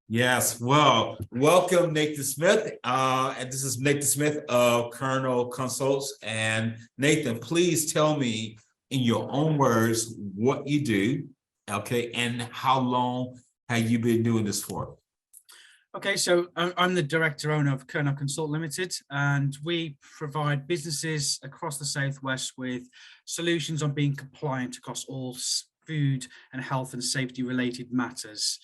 Yes, well, welcome Nathan Smith. And this is Nathan Smith of Kernow Consults. And Nathan, please tell me in your own words what you do, okay, and how long have you been doing this for? Okay, so I'm the director owner of Kernow Consult Limited, and we provide businesses across the Southwest with solutions on being compliant across all food and health and safety related matters.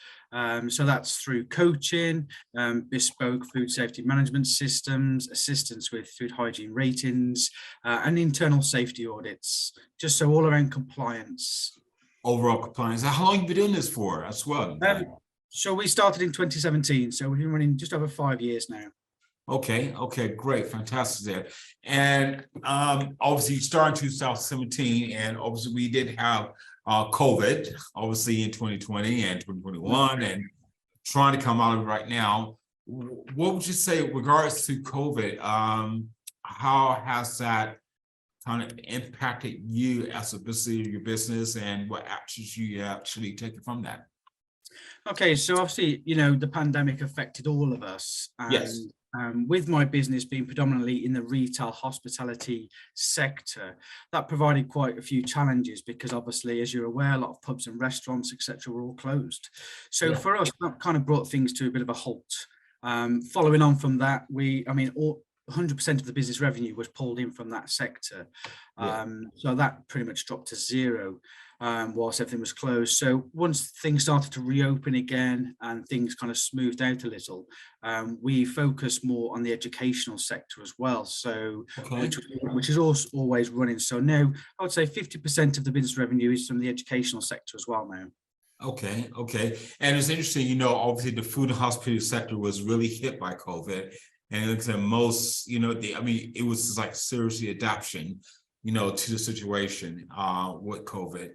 So that's through coaching, bespoke food safety management systems, assistance with food hygiene ratings, and internal safety audits, just so all around compliance. Overall compliance. How long have you been doing this for as well? So we started in 2017, so we've been running just over 5 years now. Okay, great, fantastic there. And obviously you started in 2017, and obviously we did have COVID, obviously in 2020 and 2021, and trying to come out of it right now. What would you say in regards to COVID? How has that kind of impacted you as a business, your business, and what actions you actually taken from that? Okay, so obviously, the pandemic affected all of us. And, Yes. with my business being predominantly in the retail hospitality sector, that provided quite a few challenges because obviously, as you're aware, a lot of pubs and restaurants, etc., were all closed. So Yeah. for us, that kind of brought things to a bit of a halt. Following on from that, 100% of the business revenue was pulled in from that sector. Yeah. So that pretty much dropped to zero. Whilst everything was closed. So once things started to reopen again and things kind of smoothed out a little, we focused more on the educational sector as well. So Okay. which is also always running. So now I would say 50% of the business revenue is from the educational sector as well now. Okay. And it's interesting, obviously the food and hospitality sector was really hit by COVID. And it's the most, it was like seriously adaptation, to the situation with COVID.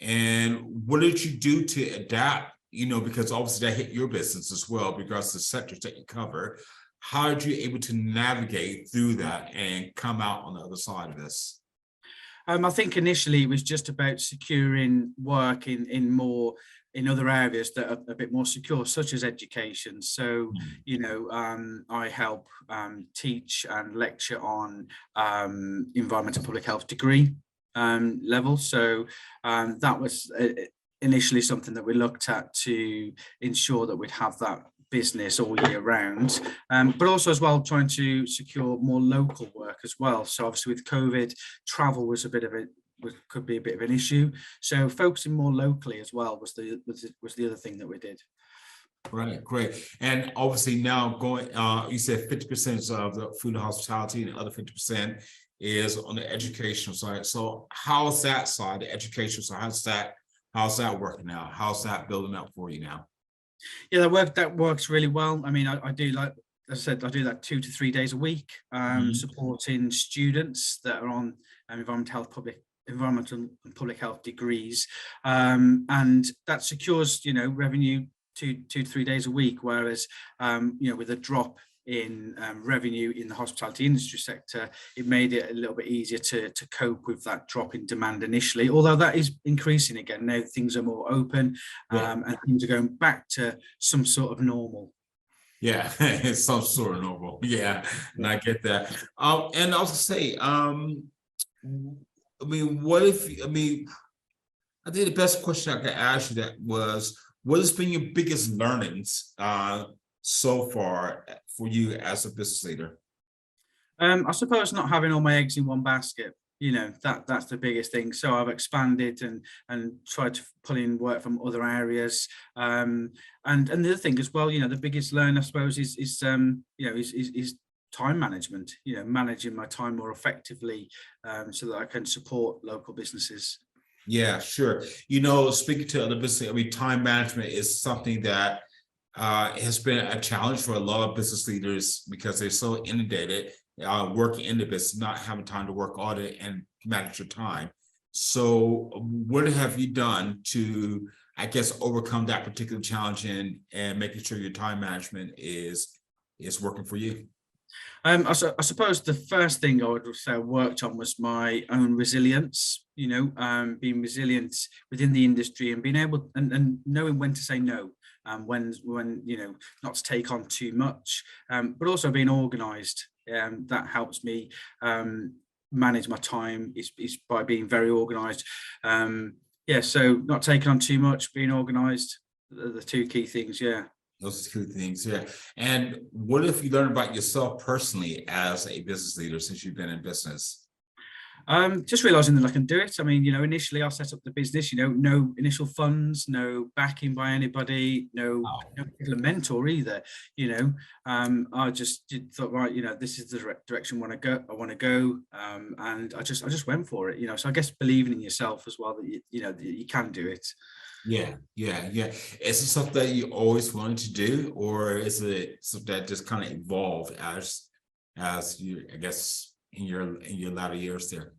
And what did you do to adapt? Because obviously that hit your business as well, because the sectors that you cover. How did you able to navigate through that and come out on the other side of this? I think initially it was just about securing work in other areas that are a bit more secure, such as education. So, I help teach and lecture on environmental public health degree level. So that was initially something that we looked at to ensure that we'd have that business all year round, but also as well trying to secure more local work as well. So obviously with COVID, travel was could be a bit of an issue. So focusing more locally as well was the other thing that we did. Right, great. And obviously now going, you said 50% of the food and hospitality, and the other 50% is on the educational side. So how's that side, the educational side, how's that working out? How's that building up for you now? Yeah, that works really well. I mean, I do, like I said, I do that 2 to 3 days a week, supporting students that are on environmental and public health degrees, and that secures revenue 2 to 3 days a week. Whereas with a drop in revenue in the hospitality industry sector, it made it a little bit easier to cope with that drop in demand initially, although that is increasing again now. Things are more open, and things are going back to some sort of normal. Yeah, it's some sort of normal. Yeah, and I get that. And I was gonna say, I think the best question I could ask you that was, what has been your biggest learnings so far for you as a business leader? I suppose not having all my eggs in one basket. That's the biggest thing. So I've expanded and tried to pull in work from other areas. And the other thing as well, the biggest learn, I suppose, is time management. Managing my time more effectively, so that I can support local businesses. Yeah, sure. Speaking to other business, time management is something that has been a challenge for a lot of business leaders because they're so inundated, working in the business, not having time to work audit and manage your time. So what have you done to, I guess, overcome that particular challenge and making sure your time management is working for you? I suppose the first thing I would say I worked on was my own resilience, being resilient within the industry and being able and knowing when to say no. when not to take on too much, but also being organized. That helps me manage my time is by being very organized. So not taking on too much, being organized, the two key things. Those two things, yeah. And what have you learned about yourself personally as a business leader since you've been in business? Just realizing that I can do it. I mean, initially I set up the business, no initial funds, no backing by anybody, no particular mentor either. I just thought, right, this is the direction I want to go, and I just went for it. So I guess believing in yourself as well, that that you can do it. Yeah. Is it something that you always wanted to do, or is it something that just kind of evolved as you, I guess, in your latter years there?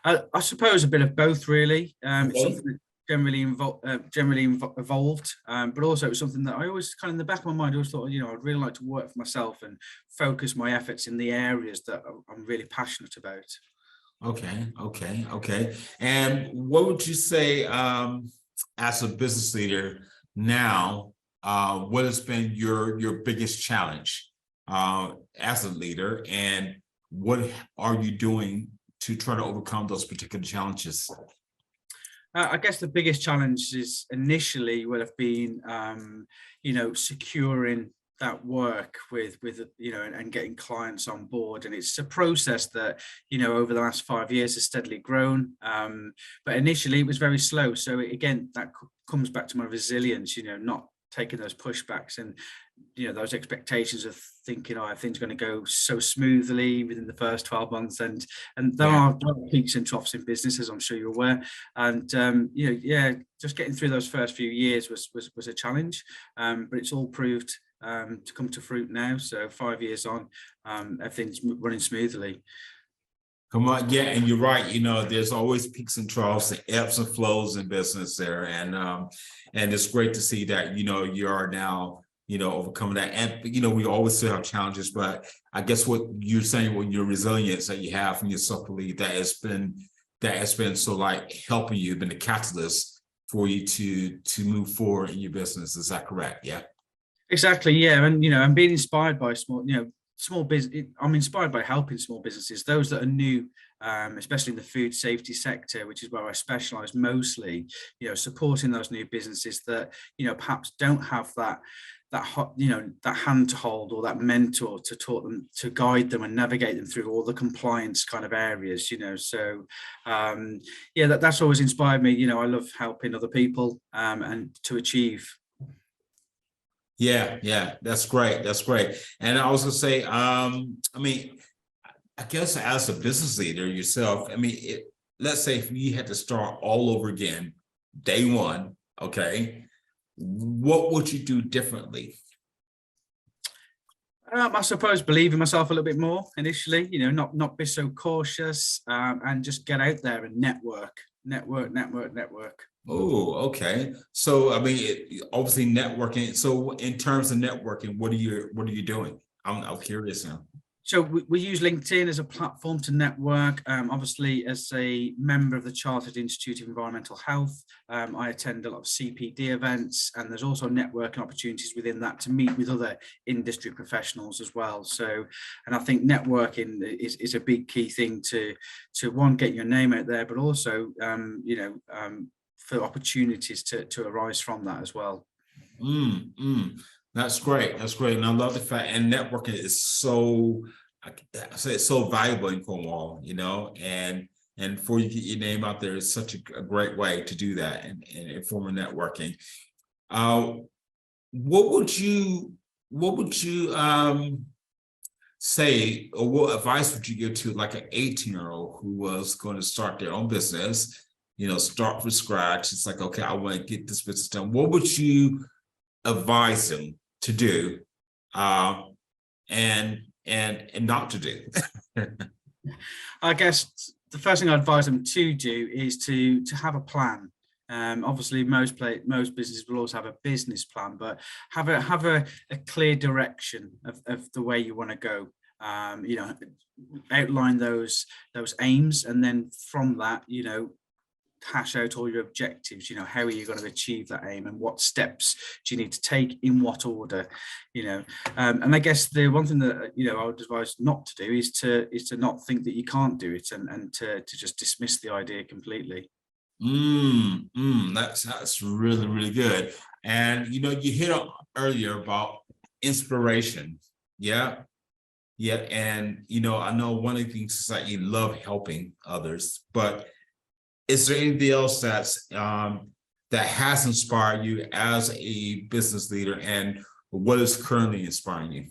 I suppose a bit of both, really. It's Okay. something that generally evolved, but also it's something that I always kind of in the back of my mind, I always thought, I'd really like to work for myself and focus my efforts in the areas that I'm really passionate about. Okay. And what would you say, as a business leader now, what has been your biggest challenge as a leader, and what are you doing to try to overcome those particular challenges? I guess the biggest challenge is initially would have been, securing that work with and getting clients on board. And it's a process that, over the last 5 years has steadily grown. But initially it was very slow. So again, that comes back to my resilience, not taking those pushbacks and, those expectations of thinking, are things going to go so smoothly within the first 12 months? And there are peaks and troughs in business, as I'm sure you're aware. And, just getting through those first few years was a challenge, but it's all proved to come to fruit now. So 5 years on, everything's running smoothly. Come on, yeah, and you're right. There's always peaks and troughs and ebbs and flows in business there, and it's great to see that you are now overcoming that. And we always still have challenges, but I guess what you're saying, with your resilience that you have from your self-belief, that has been so like helping you, been the catalyst for you to move forward in your business. Is that correct? Yeah. Exactly. Yeah, and and being inspired by small business. I'm inspired by helping small businesses, those that are new, especially in the food safety sector, which is where I specialize mostly. Supporting those new businesses that perhaps don't have that hand to hold, or that mentor to talk them, to guide them and navigate them through all the compliance kind of areas. So that's always inspired me. I love helping other people and to achieve. Yeah, that's great. And I was gonna say, I guess as a business leader yourself, let's say if you had to start all over again, day one, okay, what would you do differently? I suppose believe in myself a little bit more initially, not be so cautious, and just get out there and network. Oh, okay. So obviously networking. So in terms of networking, what are you doing? I'm curious now. So we use LinkedIn as a platform to network. Obviously, as a member of the Chartered Institute of Environmental Health, I attend a lot of CPD events, and there's also networking opportunities within that to meet with other industry professionals as well. So, and I think networking is a big key thing to one, get your name out there, but also, for opportunities to arise from that as well. That's great. And I love the fact, and networking is so, I say it's so valuable in Cornwall, and for you to get your name out there is such a great way to do that and form a networking. What would you say, or what advice would you give to like an 18-year-old who was going to start their own business, start from scratch? It's like, okay, I want to get this business done. What would you advise them to do, and not to do? I guess the first thing I advise them to do is to have a plan. Obviously, most businesses will also have a business plan, but have a clear direction of the way you want to go. Outline those aims, and then from that, hash out all your objectives. How are you going to achieve that aim, and what steps do you need to take, in what order? And I guess the one thing that I would advise not to do is to not think that you can't do it, and to just dismiss the idea completely. That's really, really good. And you hit on earlier about inspiration. Yeah. And I know one of the things is that you love helping others, but is there anything else that has inspired you as a business leader, and what is currently inspiring you?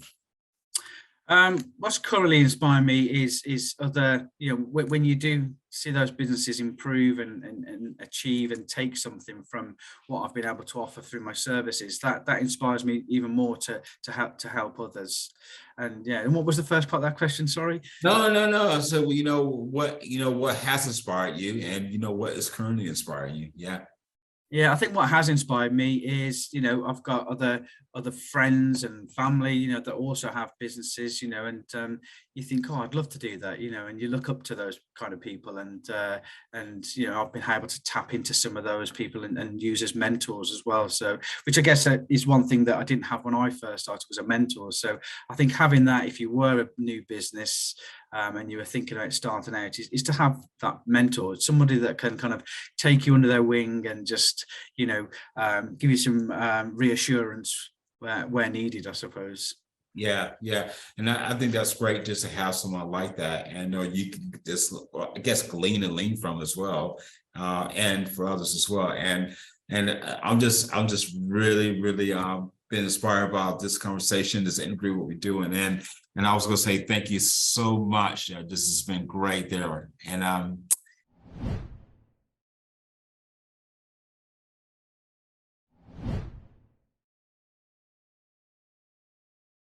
What's currently inspiring me is other, when you do see those businesses improve and achieve and take something from what I've been able to offer through my services, that inspires me even more to help others. And yeah, and what was the first part of that question? Sorry. No. So what has inspired you, and what is currently inspiring you? Yeah. Yeah, I think what has inspired me is, I've got other friends and family, that also have businesses, and you think, oh, I'd love to do that, and you look up to those kind of people, and I've been able to tap into some of those people and use as mentors as well. So, which I guess is one thing that I didn't have when I first started, was a mentor. So I think having that, if you were a new business, and you were thinking about starting out, is to have that mentor, somebody that can kind of take you under their wing and just, give you some reassurance where needed, I suppose. Yeah. And I think that's great, just to have someone like that, and you can just, I guess, glean and lean from as well, and for others as well. And I'm just really, really been inspired about this conversation, this interview, what we're doing. And I was going to say thank you so much. This has been great there. And